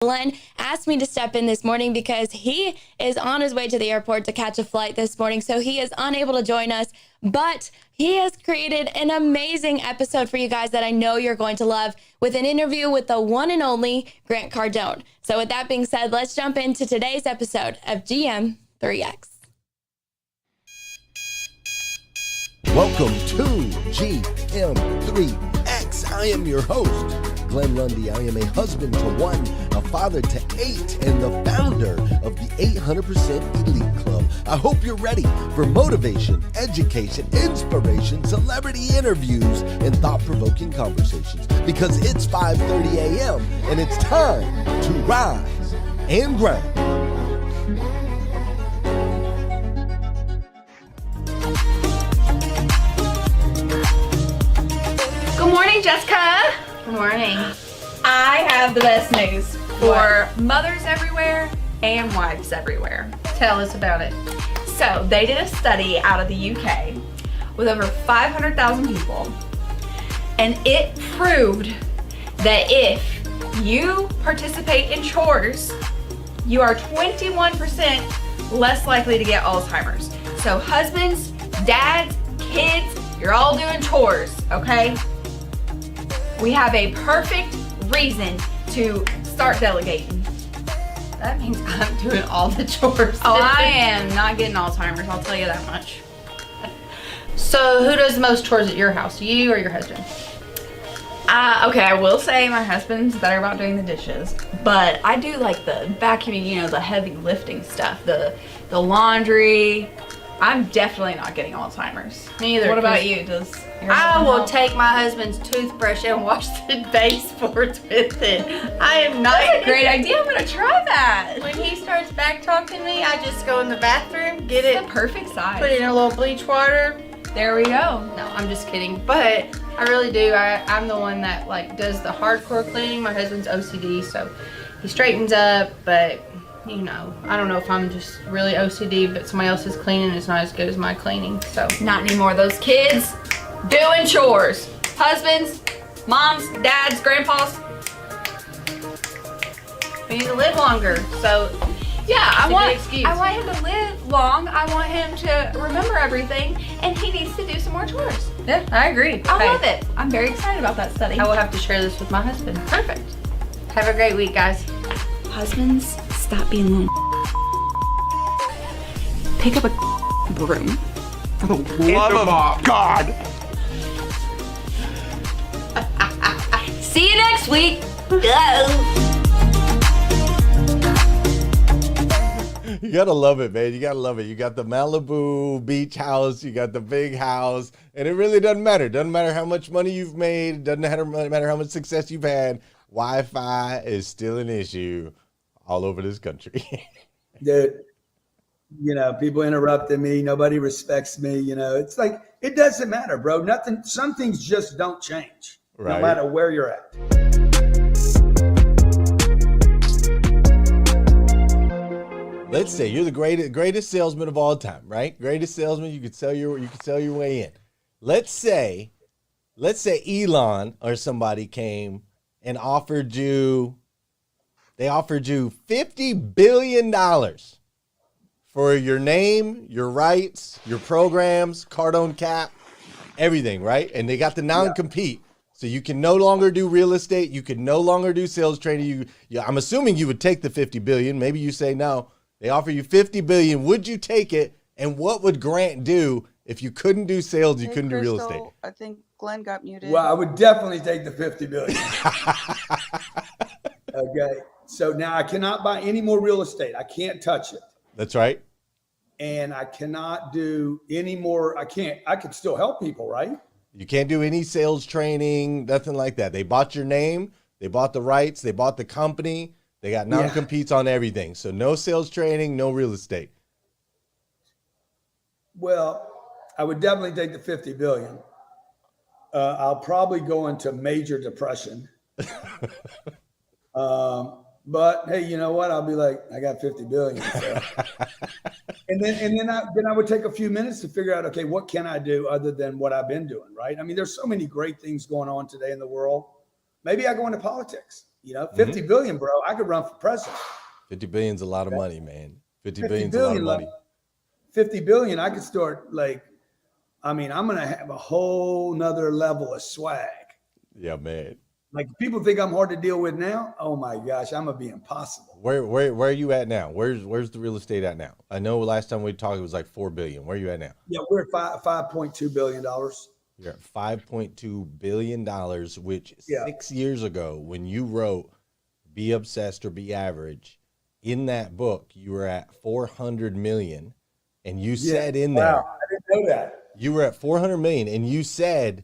Glenn asked me to step in this morning because he is on his way to the airport to catch a flight this morning, so he is unable to join us, but he has created an amazing episode for you guys that I know you're going to love with an interview with the one and only Grant Cardone. So with that being said, let's jump into today's episode of GM3X. Welcome to GM3X. I am your host, Glenn Lundy. I am a husband to one, a father to 8, and the founder of the 800% Elite Club. I hope you're ready for motivation, education, inspiration, celebrity interviews, and thought-provoking conversations, because it's 5:30 a.m. and it's time to rise and grind. Good morning, Jessica. Good morning. I have the best news for mothers everywhere and wives everywhere. Tell us about it. So they did a study out of the UK with over 500,000 people, and it proved that if you participate in chores, you are 21% less likely to get Alzheimer's. So husbands, dads, kids, you're all doing chores, okay? We have a perfect reason to start delegating. That means I'm doing all the chores. Oh, I am not getting Alzheimer's, I'll tell you that much. So who does the most chores at your house, you or your husband? Okay, I will say my husband's better about doing the dishes, but I do like the vacuuming, you know, the heavy lifting stuff, the laundry. I'm definitely not getting Alzheimer's. Me either. What about you? Does your I husband will help? take my husband's toothbrush and wash the baseboards with it. I am not. That's a great idea. I'm gonna try that. When he starts back talking to me, I just go in the bathroom, get It's it, the perfect size. put it in a little bleach water. There we go. No, I'm just kidding. But I really do. I'm the one that like does the hardcore cleaning. My husband's OCD, so he straightens up, but you know, I don't know if I'm just really OCD, but somebody else's cleaning is not as good as my cleaning. So Not anymore. Those kids doing chores. Husbands, moms, dads, grandpas. we need to live longer. So Yeah, It's a good excuse. I want him to live long. I want him to remember everything, and he needs to do some more chores. yeah, I agree. I Hey, love it. I'm very excited about that study. I will have to share this with my husband. Perfect. Have a great week, guys. Husbands, stop being little. Pick up a broom. Love of God. See you next week. You gotta love it, man. You gotta love it. You got the Malibu beach house, you got the big house, and it really doesn't matter. It doesn't matter how much money you've made, it doesn't matter how much success you've had. Wi-Fi is still an issue all over this country. Dude, you know, people interrupting me, nobody respects me, you know, it's like, it doesn't matter, bro. Nothing, some things just don't change, Right. no matter where you're at. Let's say you're the greatest salesman of all time, right? Greatest salesman, you could sell your way in. Let's say Elon or somebody came and offered you $50 billion for your name, your rights, your programs, Cardone cap, everything, right? And they got the non-compete. So you can no longer do real estate. You can no longer do sales training. I'm assuming you would take the 50 billion. Maybe you say no. They offer you 50 billion. Would you take it? And what would Grant do if you couldn't do sales, you Hey, couldn't do real Crystal, estate? I think Glenn got muted. Well, I would definitely take the 50 billion. Okay. So now I cannot buy any more real estate. I can't touch it. That's right. And I cannot do any more. I could still help people, right? You can't do any sales training, nothing like that. They bought your name, they bought the rights, they bought the company, they got non-competes on everything. So no sales training, no real estate. Well, I would definitely take the 50 billion. I'll probably go into major depression. But hey, you know what? I'll be like, I got 50 billion. So. and then I would take a few minutes to figure out, okay, what can I do other than what I've been doing, right? I mean, there's so many great things going on today in the world. Maybe I go into politics. You know, 50 billion, bro. I could run for president. 50 billion is a lot of money, man. 50 50 billion is a lot of billion, money. 50 billion, I could start like, I mean, I'm going to have a whole nother level of swag. Yeah, man. Like people think I'm hard to deal with now. Oh my gosh, I'm going to be impossible. Where are you at now? Where's the real estate at now? I know last time we talked, it was like 4 billion. Where are you at now? Yeah, we're at $5.2 billion. You're at $5.2 billion, which Yeah. 6 years ago, when you wrote Be Obsessed or Be Average, in that book, you were at 400 million. And you said in there, wow, I didn't know that. you were at 400 million. And you said,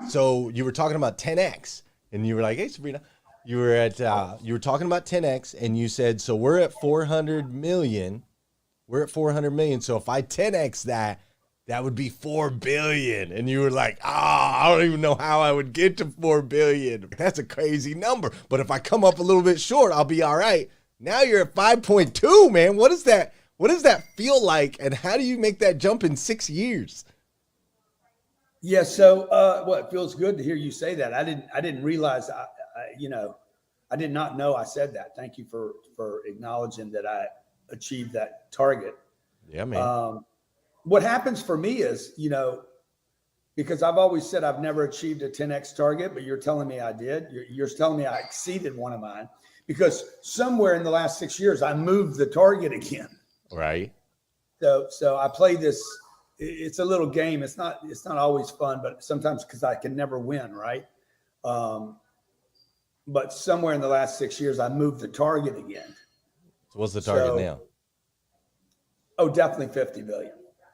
so you were talking about 10X. And you were like, hey, Sabrina, you were talking about 10X. And you said, so we're at 400 million. We're at 400 million. So if I 10X that would be 4 billion. And you were like, I don't even know how I would get to 4 billion. That's a crazy number. But if I come up a little bit short, I'll be all right. Now you're at 5.2, man. What is that? What does that feel like? And how do you make that jump in 6 years? Yeah. So, well, it feels good to hear you say that. I didn't realize, I did not know I said that. Thank you for acknowledging that I achieved that target. Yeah, man. What happens for me is, because I've always said I've never achieved a 10X target, but you're telling me I did. You're telling me I exceeded one of mine, because somewhere in the last 6 years, I moved the target again. Right. So I play this. It's a little game. It's not always fun, but sometimes because I can never win, right? But somewhere in the last 6 years, I moved the target again. So what's the target now? Oh, definitely 50 billion.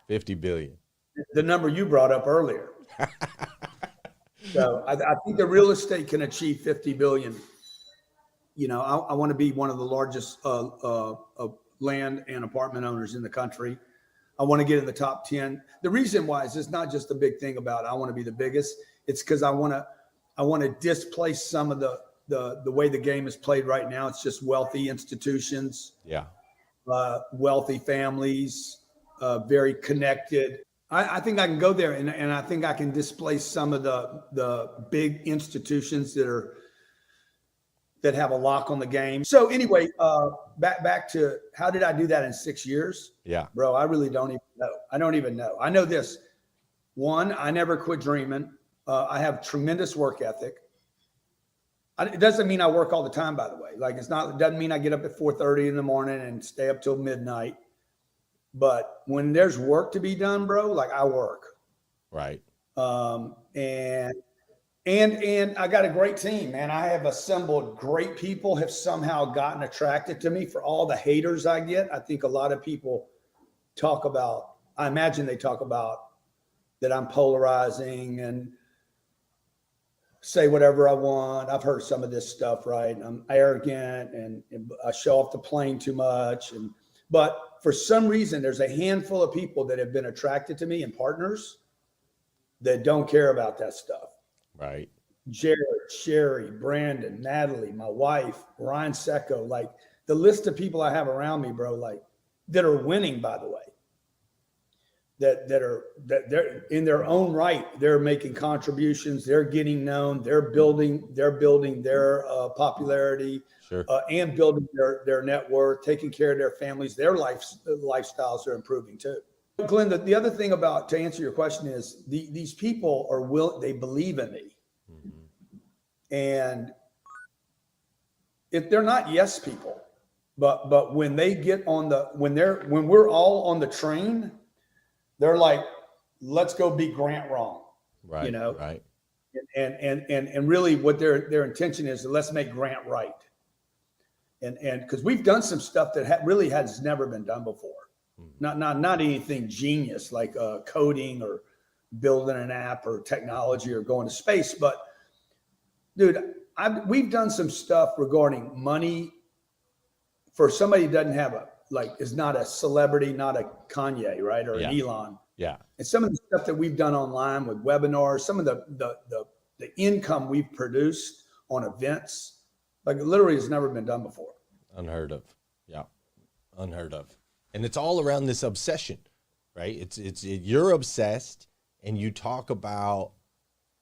50 billion. The number you brought up earlier. So I think the real estate can achieve 50 billion. I want to be one of the largest land and apartment owners in the country. I want to get in the top 10. The reason why is it's not just a big thing about I want to be the biggest. It's because I want to displace some of the way the game is played right now. It's just wealthy institutions. Yeah. Wealthy families, very connected. I think I can go there, and I think I can displace some of the big institutions that have a lock on the game. So anyway, back to how did I do that in 6 years? Yeah, bro, I really don't even know. I don't even know. I know this. One, I never quit dreaming. I have tremendous work ethic. It doesn't mean I work all the time, by the way. Like it doesn't mean I get up at 4:30 in the morning and stay up till midnight. But when there's work to be done, bro, like I work. Right. And I got a great team, man. I have assembled great people, have somehow gotten attracted to me for all the haters I get. I think a lot of people I imagine they talk about that I'm polarizing and say whatever I want. I've heard some of this stuff, right? I'm arrogant and I show off the plane too much. But for some reason, there's a handful of people that have been attracted to me and partners that don't care about that stuff. Right. Jared, Sherry, Brandon, Natalie, my wife, Ryan Secco, like the list of people I have around me, bro, like that are winning, by the way, that they're in their own right. They're making contributions. They're getting known. They're building their popularity, sure. And building their net worth, taking care of their families. Their lifestyles are improving too. Glenn, the other thing to answer your question is these people they believe in me. Mm-hmm. And if they're not yes people, but when they get when we're all on the train, they're like, let's go beat Grant wrong. Right. Right. And really what their intention is, let's make Grant right. And because we've done some stuff that really has never been done before. Not anything genius like coding or building an app or technology or going to space, but dude, we've done some stuff regarding money for somebody who doesn't have is not a celebrity, not a Kanye, right, or an Elon. Yeah. And some of the stuff that we've done online with webinars, some of the income we've produced on events, like it literally has never been done before. Unheard of. Yeah. Unheard of. And it's all around this obsession, right? You're obsessed, and you talk about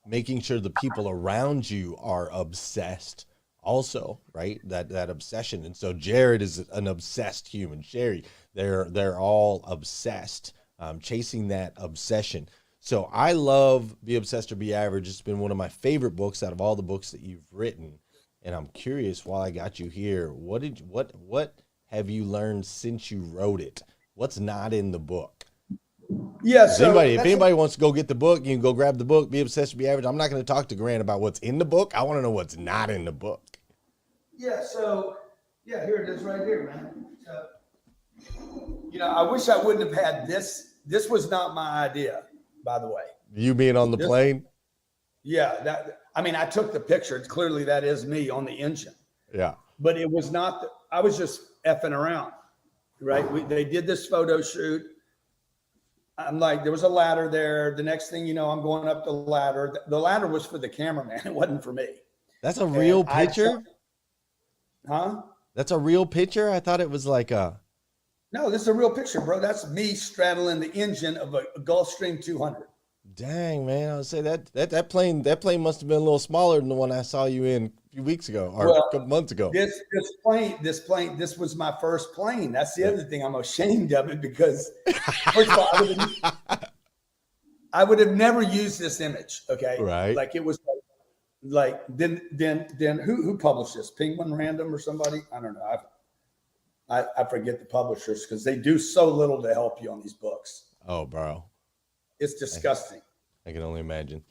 making sure the people around you are obsessed also, right? That obsession. And so Jared is an obsessed human. Sherry, they're all obsessed, chasing that obsession. So I love Be Obsessed or Be Average. It's been one of my favorite books out of all the books that you've written. And I'm curious, while I got you here, what have you learned since you wrote it? What's not in the book? Yeah. If anybody wants to go get the book, you can go grab the book, Be Obsessed or Be Average. I'm not going to talk to Grant about what's in the book. I want to know what's not in the book. Yeah. So, yeah, here it is right here, man. I wish I wouldn't have had this. This was not my idea, by the way. You being on the plane? Yeah. I took the picture. It's clearly that is me on the engine. Yeah. But it was not, I was just effing around, right? They did this photo shoot. I'm like, there was a ladder there. The next thing you know, I'm going up the ladder. The ladder was for the cameraman. It wasn't for me. That's a real picture? Huh? That's a real picture? I thought it was like a... No, this is a real picture, bro. That's me straddling the engine of a Gulfstream 200. Dang, man. I would say that plane must have been a little smaller than the one I saw you in a few weeks ago or a couple months ago. This was my first plane. That's the other thing. I'm ashamed of it because first of all, I would have never used this image. Okay. Right. Like it was then who published this? Penguin Random or somebody? I don't know. I forget the publishers because they do so little to help you on these books. Oh, bro. It's disgusting. I can only imagine.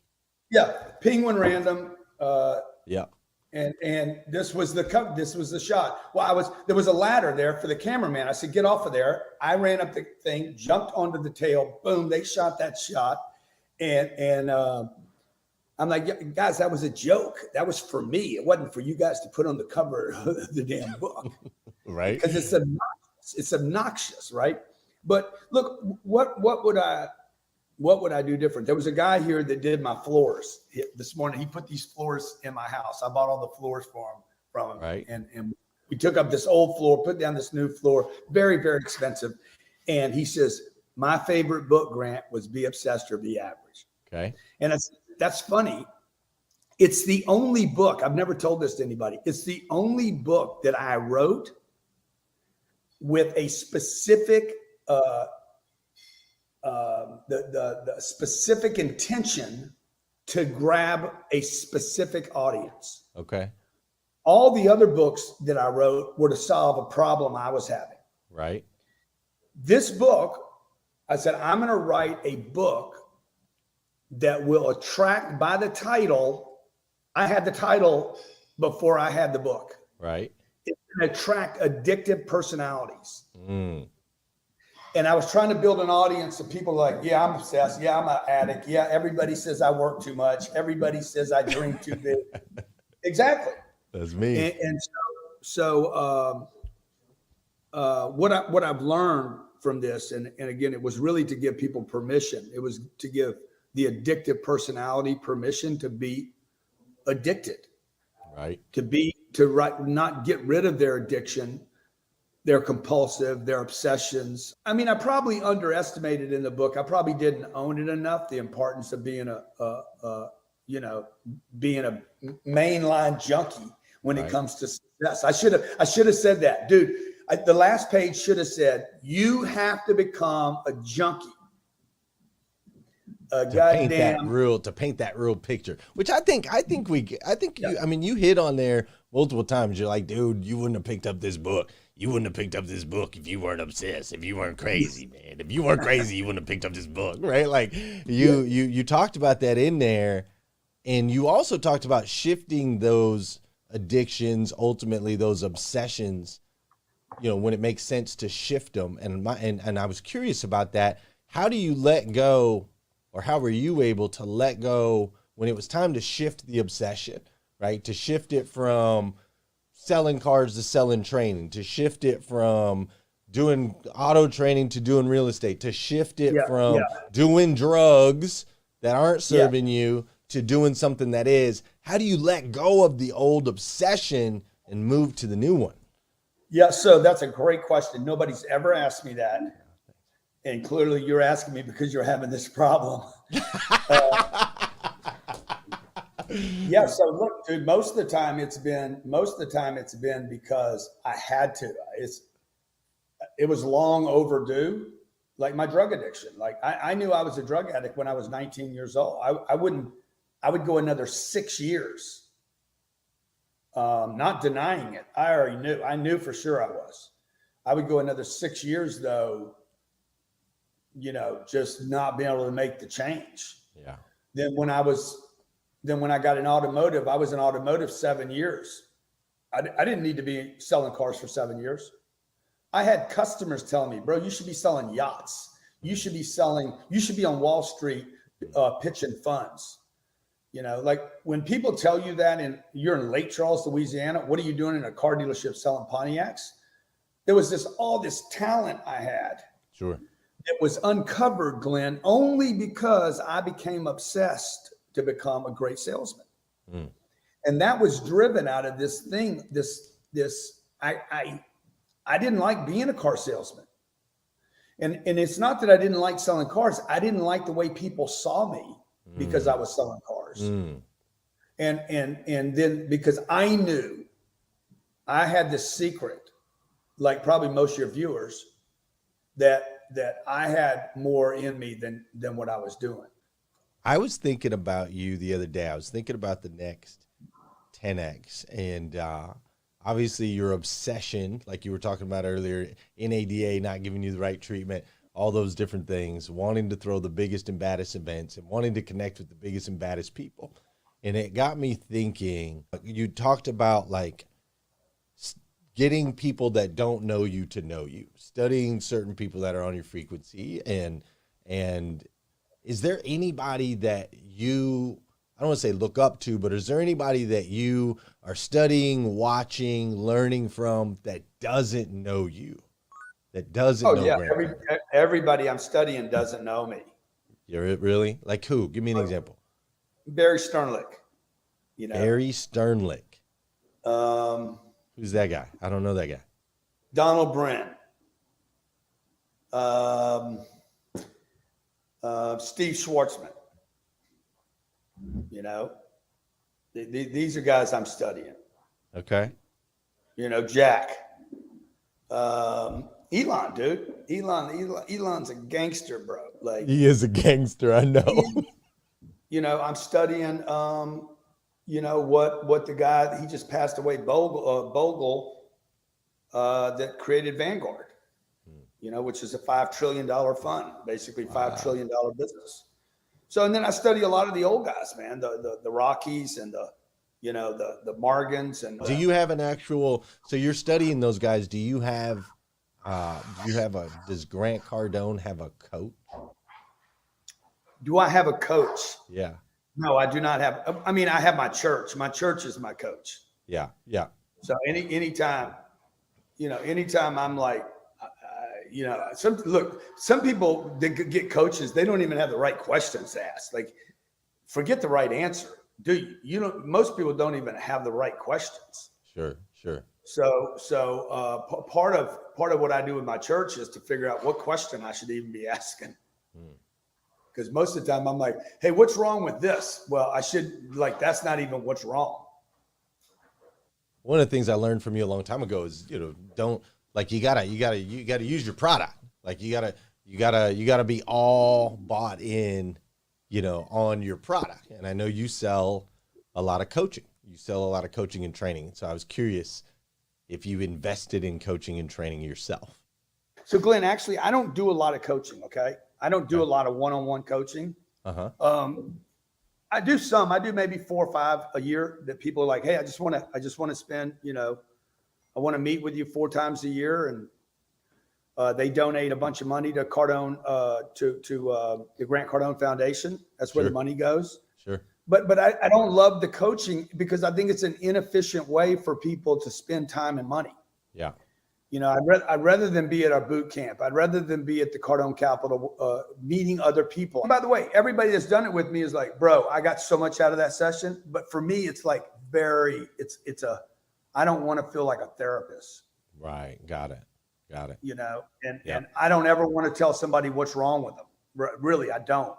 Yeah. Penguin Random. Yeah. And this was the shot. Well, there was a ladder there for the cameraman. I said, get off of there. I ran up the thing, jumped onto the tail. Boom. They shot that shot. And I'm like, guys, that was a joke. That was for me. It wasn't for you guys to put on the cover of the damn book. Right. Because it's obnoxious. Right. But look, what would I do different? There was a guy here that did my floors this morning. He put these floors in my house. I bought all the floors from him. Right. And we took up this old floor, put down this new floor, very, very expensive. And he says, my favorite book, Grant, was Be Obsessed or Be Average. Okay. And that's funny. It's the only book, I've never told this to anybody. It's the only book that I wrote with a specific, the specific intention to grab a specific audience. Okay. All the other books that I wrote were to solve a problem I was having. Right. This book, I said, I'm going to write a book that will attract by the title. I had the title before I had the book. Right. It's going to attract addictive personalities. Mm. And I was trying to build an audience of people like, yeah, I'm obsessed. Yeah, I'm an addict. Yeah, everybody says I work too much. Everybody says I drink too big. Exactly. That's me. And so what I've learned from this, and again, it was really to give people permission. It was to give the addictive personality permission to be addicted. Right. Not get rid of their addiction, their compulsive, their obsessions. I mean, I probably underestimated in the book. I probably didn't own it enough, the importance of being being a mainline junkie when it comes to success. I should have said that, dude. The last page should have said, you have to become a junkie. To paint that real picture, which I think you hit on there multiple times. You're like, dude, you wouldn't have picked up this book. You wouldn't have picked up this book if you weren't obsessed, if you weren't crazy, man. If you weren't crazy, you wouldn't have picked up this book, right? Like you talked about that in there, and you also talked about shifting those addictions, ultimately those obsessions, when it makes sense to shift them. And I was curious about that. How do you let go? Or how were you able to let go when it was time to shift the obsession, right? To shift it from selling cars to selling training, to shift it from doing auto training to doing real estate, to shift it from doing drugs that aren't serving you to doing something that is. How do you let go of the old obsession and move to the new one? Yeah, so that's a great question. Nobody's ever asked me that. And clearly you're asking me because you're having this problem. Yeah. So look, dude, most of the time it's been because I had to. It was long overdue. Like my drug addiction. Like I knew I was a drug addict when I was 19 years old. I would go another 6 years. Not denying it. I already knew. I knew for sure I was. I would go another 6 years though, just not being able to make the change. Yeah. Then when I got in automotive, I was in automotive 7 years. I didn't need to be selling cars for 7 years. I had customers telling me, bro, you should be selling yachts. You should be on Wall Street pitching funds. Like when people tell you that and you're in Lake Charles, Louisiana, what are you doing in a car dealership selling Pontiacs? There was all this talent I had. Sure. It was uncovered, Glenn, only because I became obsessed to become a great salesman. Mm. And that was driven out of this thing, I didn't like being a car salesman. And it's not that I didn't like selling cars. I didn't like the way people saw me because I was selling cars. Mm. And then because I knew I had this secret, like probably most of your viewers, that I had more in me than what I was doing. I was thinking about you the other day. I was thinking about the next 10X and, obviously your obsession, like you were talking about earlier, NADA not giving you the right treatment, all those different things, wanting to throw the biggest and baddest events and wanting to connect with the biggest and baddest people. And it got me thinking, you talked about like getting people that don't know you to know you, studying certain people that are on your frequency. And is there anybody that you, I don't want to say look up to, but is there anybody that you are studying, watching, learning from that doesn't know you, that doesn't know? Yeah, everybody I'm studying doesn't know me. You're really? Like who? Give me an example. Barry Sternlick. Barry Sternlick. Who's that guy? I don't know that guy. Donald Bren. Steve Schwartzman. These are guys I'm studying. Okay. Jack. Elon, dude. Elon's a gangster, bro. Like he is a gangster, I know. I'm studying what the guy he just passed away, Bogle, that created Vanguard, which is a $5 trillion fund, basically $5 trillion business. So, and then I study a lot of the old guys, man, the Rockies and the Margans. And do you have an actual, so you're studying those guys. Do you have does Grant Cardone have a coach? Do I have a coach? Yeah. No, I do not have. I mean, I have my church. My church is my coach. Yeah. Yeah. So anytime I'm like, some people that get coaches, they don't even have the right questions to ask. Like, forget the right answer. Most people don't even have the right questions. Sure. So part of what I do with my church is to figure out what question I should even be asking. Because most of the time I'm like, hey, what's wrong with this? Well, that's not even what's wrong. One of the things I learned from you a long time ago is, don't, like, you gotta use your product. Like you gotta be all bought in, on your product. And I know you sell a lot of coaching. You sell a lot of coaching and training. So I was curious if you invested in coaching and training yourself. So Glenn, actually, I don't do a lot of coaching. Okay. I don't do a lot of one-on-one coaching. I do some. I do maybe 4 or 5 a year that people are like, hey, I just want to spend, I want to meet with you 4 times a year, and they donate a bunch of money to Cardone, to the Grant Cardone Foundation. That's where the money goes. Sure. But I don't love the coaching because I think it's an inefficient way for people to spend time and money. Yeah. I'd rather than be at our boot camp. I'd rather than be at the Cardone Capital, meeting other people. And by the way, everybody that's done it with me is like, bro, I got so much out of that session. But for me, it's like I don't want to feel like a therapist. Right. Got it. And I don't ever want to tell somebody what's wrong with them. Really, I don't.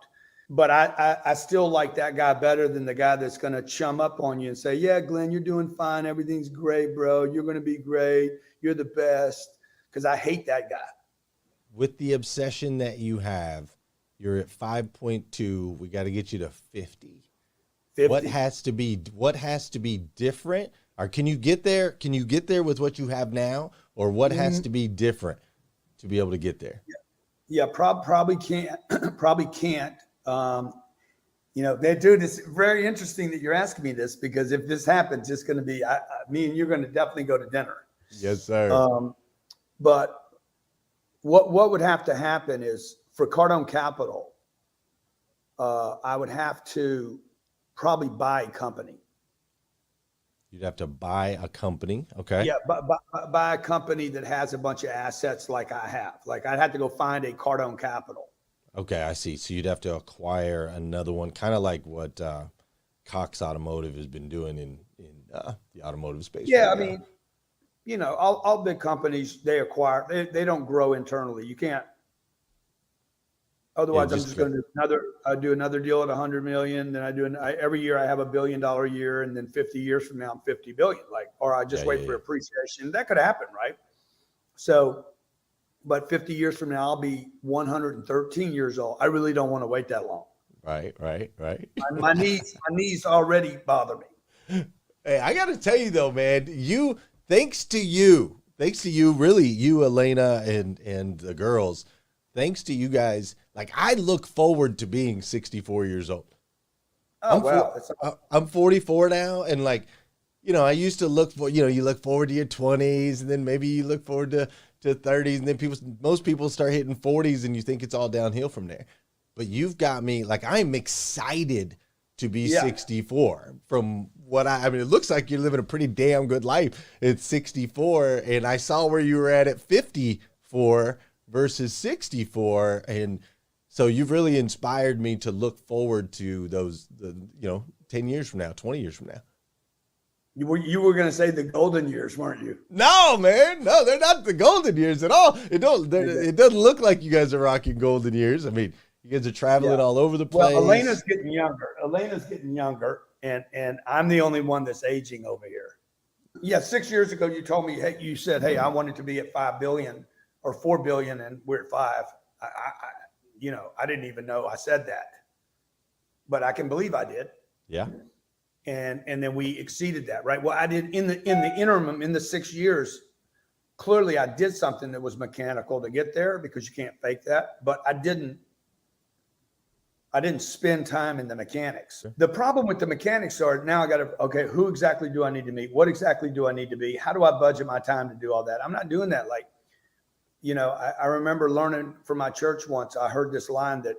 but I still like that guy better than the guy that's going to chum up on you and say, yeah, Glenn, you're doing fine. Everything's great, bro. You're going to be great. You're the best. Because I hate that guy. With the obsession that you have, you're at 5.2. We got to get you to 50. 50. What has to be different? Or can you get there? Can you get there with what you have now? Or what has to be different to be able to get there? Yeah, probably can't. Probably can't. Dude, it's very interesting that you're asking me this, because if this happens, it's going to be me and you're going to definitely go to dinner. Yes, sir. But what would have to happen is for Cardone Capital, I would have to probably buy a company. You'd have to buy a company. Okay. Yeah, buy a company that has a bunch of assets like I have. Like I'd have to go find a Cardone Capital. Okay, I see. So you'd have to acquire another one, kind of like what Cox Automotive has been doing in the automotive space. Yeah, right I mean, all big companies, they acquire, they don't grow internally. You can't. Otherwise, I'm just going to do another deal at 100 million. Then every year I have $1 billion a year, and then 50 years from now I'm 50 billion. Or I just wait for appreciation. That could happen, right? So, but 50 years from now I'll be 113 years old. I really don't want to wait that long. Right. My knees already bother me. Hey, I got to tell you though, man, thanks to you, really, you, Elena, and the girls, thanks to you guys, like I look forward to being 64 years old. I'm 44 now, and like, I used to look for, you look forward to your 20s, and then maybe you look forward to 30s, and then most people start hitting 40s, and you think it's all downhill from there. But you've got me, like, I'm excited to be 64 from what I mean, it looks like you're living a pretty damn good life at 64. And I saw where you were at 54 versus 64. And so you've really inspired me to look forward to those, 10 years from now, 20 years from now. You were going to say the golden years, weren't you? No, man. No, they're not the golden years at all. It doesn't look like you guys are rocking golden years. I mean, you guys are traveling all over the place. Well, Elena's getting younger, and I'm the only one that's aging over here. Yeah, 6 years ago, you told me, you said, hey, I wanted to be at 5 billion or 4 billion, and we're at 5. I didn't even know I said that, but I can believe I did. Yeah. And then we exceeded that, right? Well, I did in the interim, in the 6 years, clearly I did something that was mechanical to get there, because you can't fake that, but I didn't spend time in the mechanics. The problem with the mechanics are now who exactly do I need to meet? What exactly do I need to be? How do I budget my time to do all that? I'm not doing that. Like, I remember learning from my church once, I heard this line that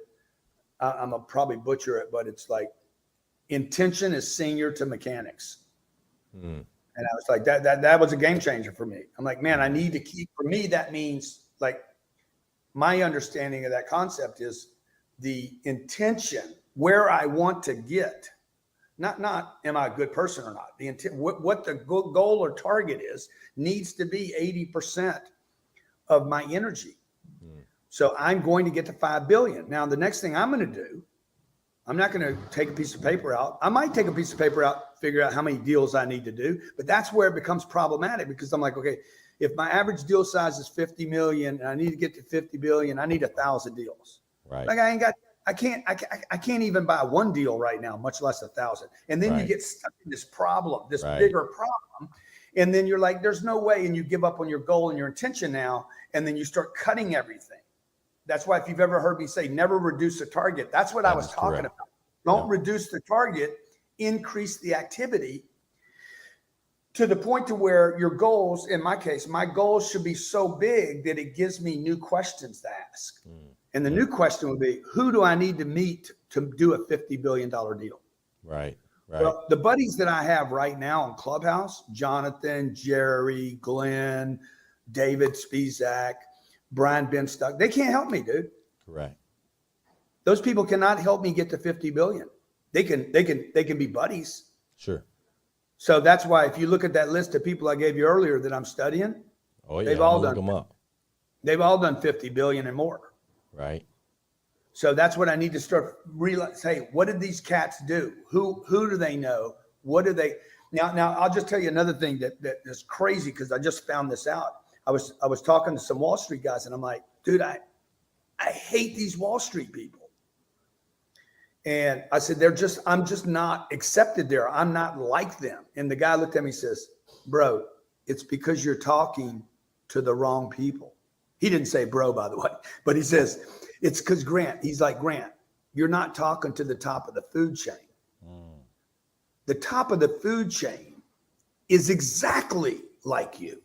I'm going to probably butcher it, but it's like, intention is senior to mechanics. And I was like, that was a game changer for me. I'm like, man, I need to for me, that means, like, my understanding of that concept is the intention, where I want to get, not am I a good person or not. The intent, what the goal or target is, needs to be 80% of my energy. So I'm going to get to 5 billion. Now, the next thing I'm going to do, I'm not going to take a piece of paper out. I might take a piece of paper out, figure out how many deals I need to do, but that's where it becomes problematic, because I'm like, okay, if my average deal size is 50 million and I need to get to 50 billion, I need 1,000 deals. Right. Like I can't even buy one deal right now, much less 1,000. And then you get stuck in this problem, this bigger problem. And then you're like, there's no way. And you give up on your goal and your intention now. And then you start cutting everything. That's why if you've ever heard me say, never reduce the target, that's what I was talking about. Don't reduce the target, increase the activity to the point to where your goals, in my case, my goals should be so big that it gives me new questions to ask. And the new question would be, who do I need to meet to do a $50 billion deal? Right. Well, the buddies that I have right now in Clubhouse, Jonathan, Jerry, Glenn, David Spizak, Brian Benstuck, they can't help me, dude. Correct. Those people cannot help me get to 50 billion. They can be buddies. Sure. So that's why if you look at that list of people I gave you earlier that I'm studying, they've all done them up. They've all done 50 billion and more. Right. So that's what I need to start realize. Hey, what did these cats do? Who do they know? What do they now? I'll just tell you another thing that is crazy because I just found this out. I was talking to some Wall Street guys, and I'm like, dude, I hate these Wall Street people. And I said, I'm just not accepted there. I'm not like them. And the guy looked at me and says, bro, it's because you're talking to the wrong people. He didn't say bro, by the way, but he says, it's because he's like, Grant, you're not talking to the top of the food chain. The top of the food chain is exactly like you.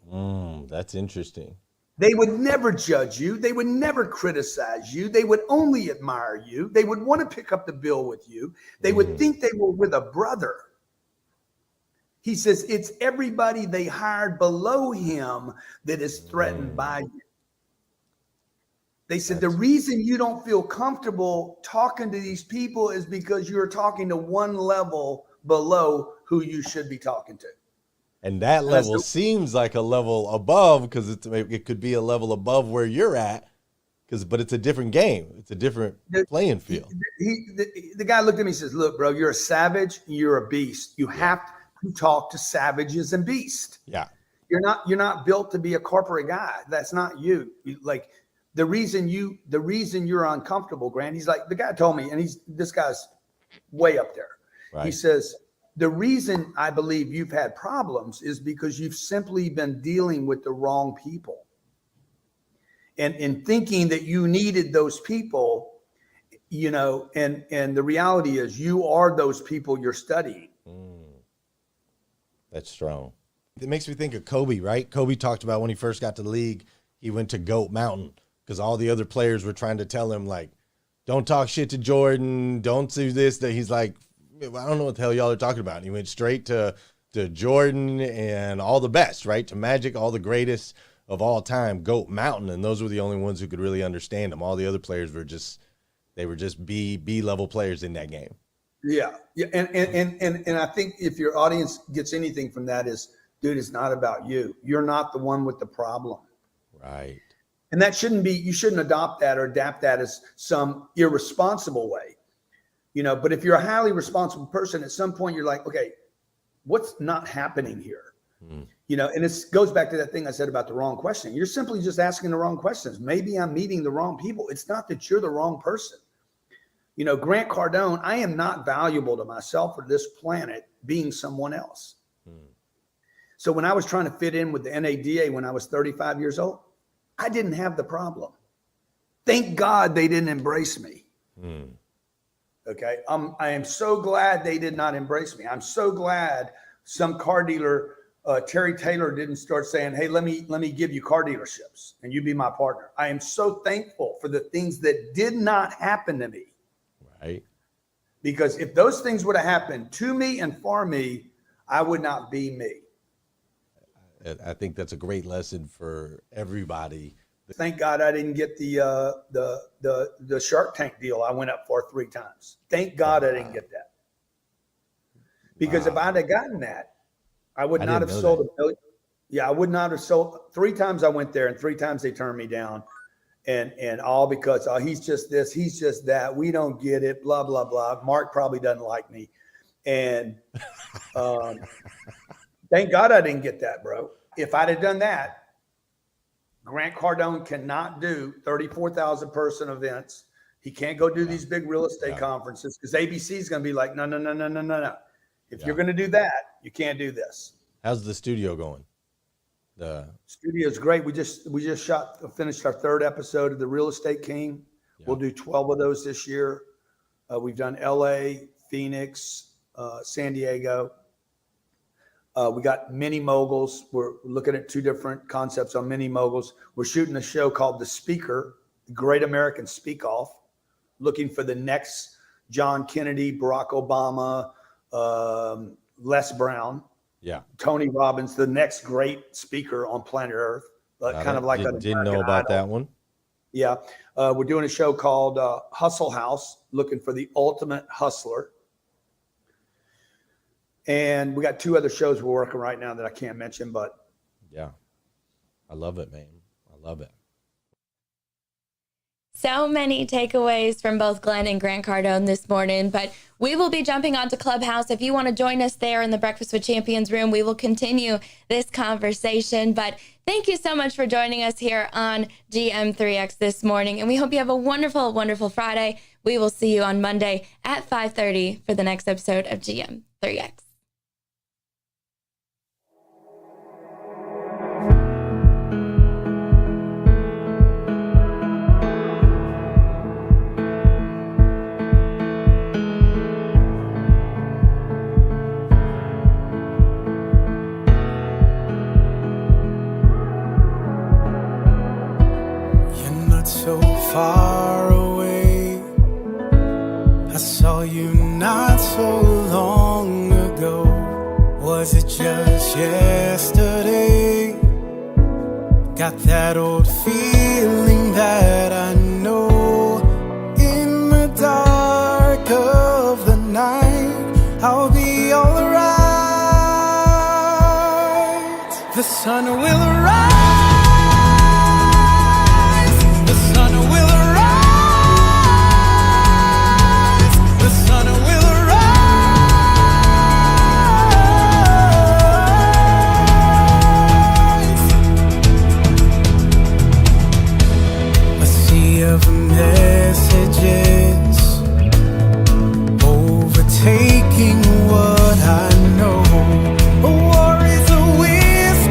That's interesting. They would never judge you. They would never criticize you. They would only admire you. They would want to pick up the bill with you. They would think they were with a brother. He says, it's everybody they hired below him that is threatened by you. They said, the reason you don't feel comfortable talking to these people is because you're talking to one level below who you should be talking to. And that level seems like a level above because it could be a level above where you're at, but it's a different game. It's a different playing field. The guy looked at me and says, look, bro, you're a savage. You're a beast. You have to talk to savages and beasts. Yeah. You're not built to be a corporate guy. That's not you. Like the reason you're uncomfortable, Grant, he's like, the guy told me, and this guy's way up there. Right. He says, the reason I believe you've had problems is because you've simply been dealing with the wrong people. And in thinking that you needed those people, and the reality is you are those people you're studying. That's strong. It makes me think of Kobe, right? Kobe talked about when he first got to the league, he went to Goat Mountain because all the other players were trying to tell him, like, don't talk shit to Jordan, don't do this, that. He's like, I don't know what the hell y'all are talking about. And he went straight to Jordan and all the best, right? To Magic, all the greatest of all time, Goat Mountain. And those were the only ones who could really understand him. All the other players were just B level players in that game. Yeah. Yeah. And I think if your audience gets anything from that is, dude, it's not about you. You're not the one with the problem. Right. And that you shouldn't adopt that or adapt that as some irresponsible way. But if you're a highly responsible person, at some point you're like, okay, what's not happening here? And it goes back to that thing I said about the wrong question. You're simply just asking the wrong questions. Maybe I'm meeting the wrong people. It's not that you're the wrong person. Grant Cardone, I am not valuable to myself or this planet being someone else. So when I was trying to fit in with the NADA when I was 35 years old, I didn't have the problem. Thank God they didn't embrace me. Okay. I am so glad they did not embrace me. I'm so glad some car dealer, Terry Taylor, didn't start saying, hey, let me give you car dealerships and you be my partner. I am so thankful for the things that did not happen to me. Right. Because if those things would have happened to me and for me, I would not be me. I think that's a great lesson for everybody. Thank God I didn't get the Shark Tank deal I went up for 3 times. Thank God I didn't get that. Because if I'd have gotten that, I would not have sold $1 million. Yeah, I would not have sold. 3 times I went there and 3 times they turned me down. And all because he's just this, he's just that. We don't get it, blah, blah, blah. Mark probably doesn't like me. And thank God I didn't get that, bro. If I'd have done that, Grant Cardone cannot do 34,000 person events. He can't go do these big real estate conferences because ABC is going to be like, no. If you're going to do that, you can't do this. How's the studio going? The studio's great. We just finished our 3rd episode of The Real Estate King. Yeah. We'll do 12 of those this year. We've done LA, Phoenix, San Diego. We got mini moguls. We're looking at 2 different concepts on mini moguls. We're shooting a show called The Speaker, the Great American Speak Off, looking for the next John Kennedy, Barack Obama, Les Brown, Tony Robbins, the next great speaker on planet Earth. Kind of like didn't know about that one. Yeah. We're doing a show called Hustle House, looking for the ultimate hustler. And we got 2 other shows we're working right now that I can't mention, but. Yeah. I love it, man. I love it. So many takeaways from both Glenn and Grant Cardone this morning, but we will be jumping onto Clubhouse. If you want to join us there in the Breakfast with Champions room, we will continue this conversation. But thank you so much for joining us here on GM3X this morning. And we hope you have a wonderful, wonderful Friday. We will see you on Monday at 5:30 for the next episode of GM3X. So far away, I saw you not so long ago. Was it just yesterday? Got that old feeling that I know. In the dark of the night, I'll be alright. The sun will arise. Of